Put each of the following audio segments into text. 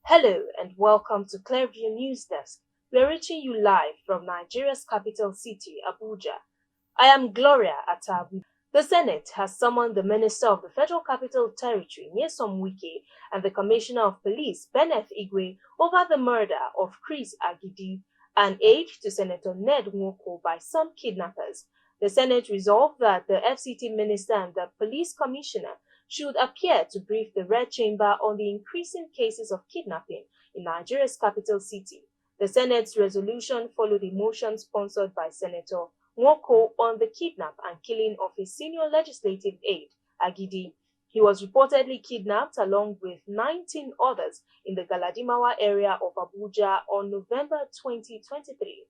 Hello and welcome to Clearview News Desk. We're reaching you live from Nigeria's capital city, Abuja. I am Gloria Atabu. The Senate has summoned the Minister of the Federal Capital Territory, Wike, and the Commissioner of Police, Benneth Igwe, over the murder of Chris Agidi, an aide to Senator Ned Nwoko, by some kidnappers. The Senate resolved that the FCT Minister and the Police Commissioner should appear to brief the Red Chamber on the increasing cases of kidnapping in Nigeria's capital city. The Senate's resolution followed a motion sponsored by Senator Nwoko on the kidnap and killing of his senior legislative aide, Agidi. He was reportedly kidnapped along with 19 others in the Galadimawa area of Abuja on November 2023.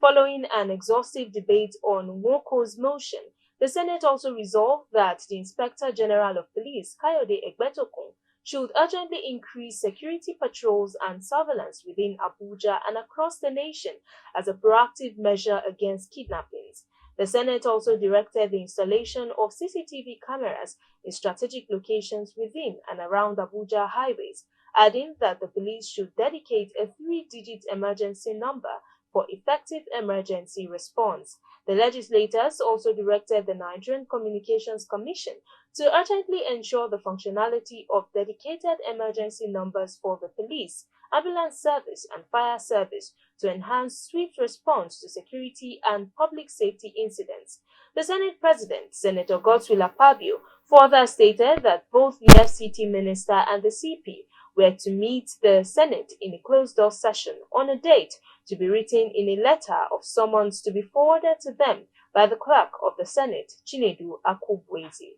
Following an exhaustive debate on Nwoko's motion, the Senate also resolved that the Inspector General of Police, Kayode Egbetokun, should urgently increase security patrols and surveillance within Abuja and across the nation as a proactive measure against kidnappings. The Senate also directed the installation of CCTV cameras in strategic locations within and around Abuja highways, adding that the police should dedicate a 3-digit emergency number for effective emergency response. The legislators also directed the Nigerian Communications Commission to urgently ensure the functionality of dedicated emergency numbers for the police, ambulance service, and fire service to enhance swift response to security and public safety incidents. The Senate President, Senator Godswill Akpabio, further stated that both the FCT Minister and the CP were to meet the Senate in a closed-door session on a date to be written in a letter of summons to be forwarded to them by the clerk of the Senate, Chinedu Akubwezi.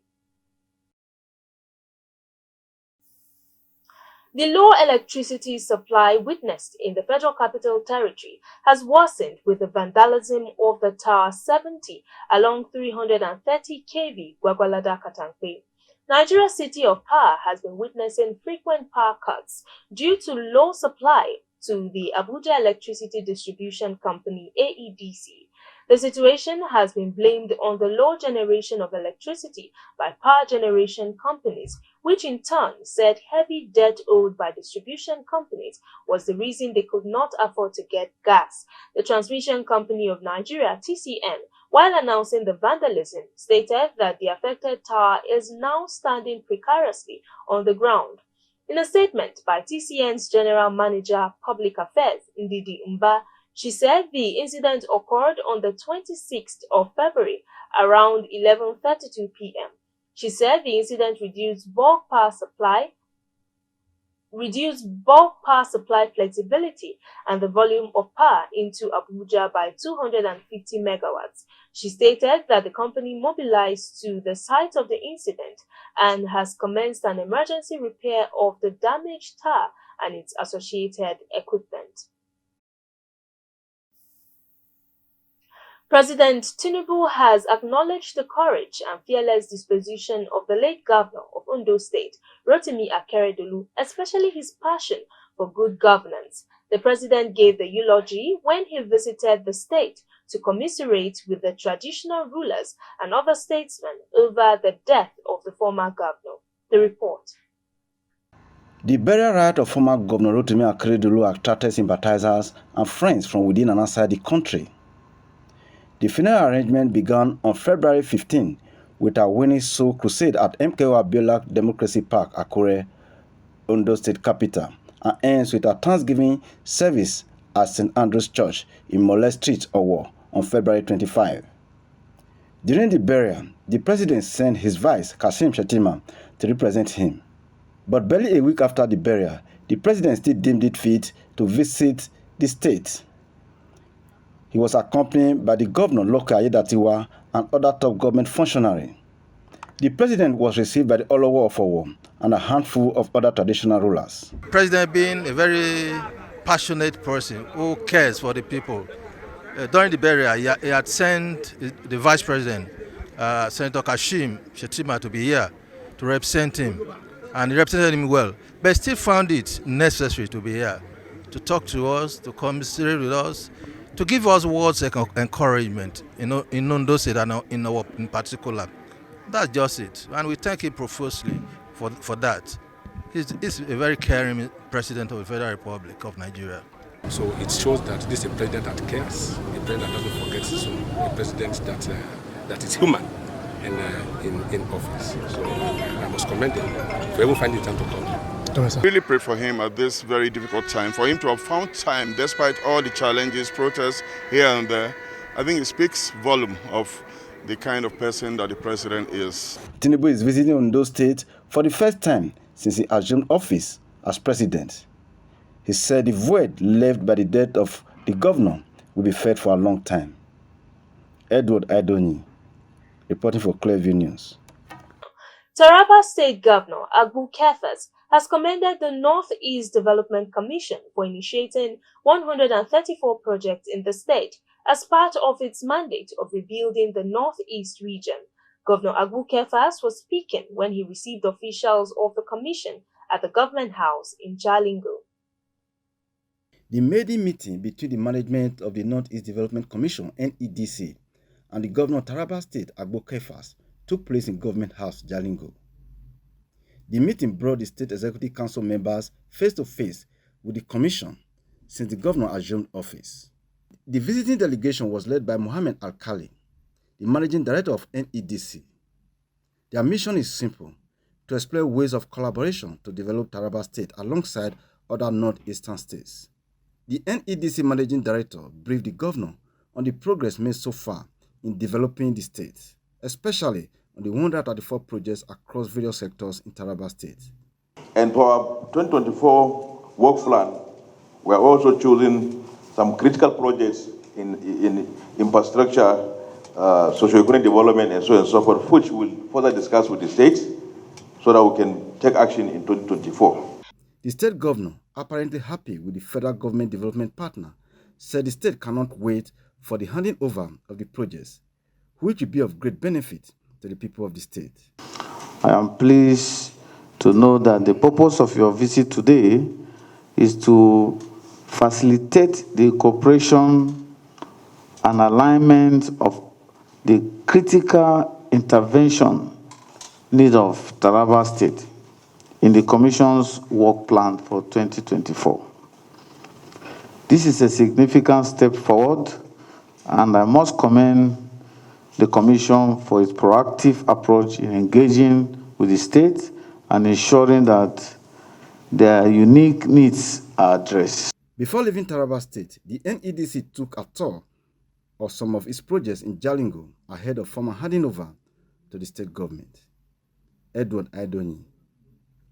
The low electricity supply witnessed in the Federal Capital Territory has worsened with the vandalism of the Tower 70 along 330 kV Gwagwalada Katampe. Nigeria's City of Power has been witnessing frequent power cuts due to low supply to the Abuja Electricity Distribution Company (AEDC). The situation has been blamed on the low generation of electricity by power generation companies, which in turn said heavy debt owed by distribution companies was the reason they could not afford to get gas. The Transmission Company of Nigeria (TCN), while announcing the vandalism, stated that the affected tower is now standing precariously on the ground. In a statement by TCN's General Manager Public Affairs, Ndidi Mba, she said the incident occurred on the 26th of February around 11:32 p.m. She said the incident reduced bulk power supply flexibility and the volume of power into Abuja by 250 megawatts. She stated that the company mobilized to the site of the incident and has commenced an emergency repair of the damaged tower and its associated equipment. President Tinubu has acknowledged the courage and fearless disposition of the late governor of Ondo State, Rotimi Akeredolus, especially his passion for good governance. The president gave the eulogy when he visited the state to commiserate with the traditional rulers and other statesmen over the death of the former governor. The report. The burial rite of former Governor Rotimi Akeredolus attracted sympathizers and friends from within and outside the country. The funeral arrangement began on February 15 with a winning soul crusade at MKO Abiola Democracy Park, Akure, Ondo State capital, and ends with a Thanksgiving service at St. Andrew's Church in Mole Street, Owo, on February 25. During the burial, the president sent his vice, Kashim Shettima, to represent him. But barely a week after the burial, the president still deemed it fit to visit the state. He was accompanied by the governor, Loka Ayedatiwa, and other top government functionaries. The president was received by the Olowo of Owo and a handful of other traditional rulers. President being a very passionate person who cares for the people. During the burial, he had sent the vice president, Senator Kashim Shettima, to be here to represent him, and he represented him well, but still found it necessary to be here, to talk to us, to commiserate with us, to give us words of encouragement in Ondo State and in particular. That's just it, and we thank him profusely for that. He's a very caring president of the Federal Republic of Nigeria. So it shows that this is a president that cares, a president that doesn't forget his own, a president that is human in office. So I must commend him for even finding time to come. I really prayed for him at this very difficult time, for him to have found time despite all the challenges, protests here and there. I think it speaks volume of the kind of person that the president is. Tinubu is visiting Ondo State for the first time since he assumed office as president. He said the void left by the death of the governor will be felt for a long time. Edward Idoni, reporting for Clearview News. Taraba State Governor Akeredolus has commended the Northeast Development Commission for initiating 134 projects in the state as part of its mandate of rebuilding the Northeast region. Governor Akeredolus was speaking when he received officials of the commission at the government house in Jalingo. The maiden meeting between the management of the Northeast Development Commission (NEDC) and the governor of Taraba State Akeredolus took place in Government House, Jalingo. The meeting brought the State Executive Council members face to face with the commission since the governor assumed office. The visiting delegation was led by Mohammed Alkali, the managing director of NEDC. Their mission is simple: to explore ways of collaboration to develop Taraba State alongside other northeastern states. The NEDC managing director briefed the governor on the progress made so far in developing the state, especially on the 134 projects across various sectors in Taraba State. And for our 2024 work plan, we are also choosing some critical projects in infrastructure, socio-economic development, and so on and so forth, which we'll further discuss with the states so that we can take action in 2024. The state governor, apparently happy with the federal government development partner, said the state cannot wait for the handing over of the projects, which will be of great benefit to the people of the state. I am pleased to know that the purpose of your visit today is to facilitate the cooperation and alignment of the critical intervention need of Taraba State in the Commission's work plan for 2024. This is a significant step forward, and I must commend the Commission for its proactive approach in engaging with the state and ensuring that their unique needs are addressed. Before leaving Taraba State, the NEDC took a tour of some of its projects in Jalingo ahead of formal handing over to the state government. Edward Idoni,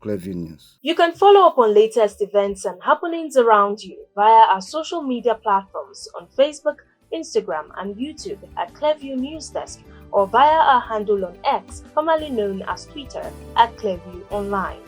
Clearview News. You can follow up on latest events and happenings around you via our social media platforms on Facebook, Instagram, and YouTube at Clearview News Desk, or via our handle on X, formerly known as Twitter, at Clearview Online.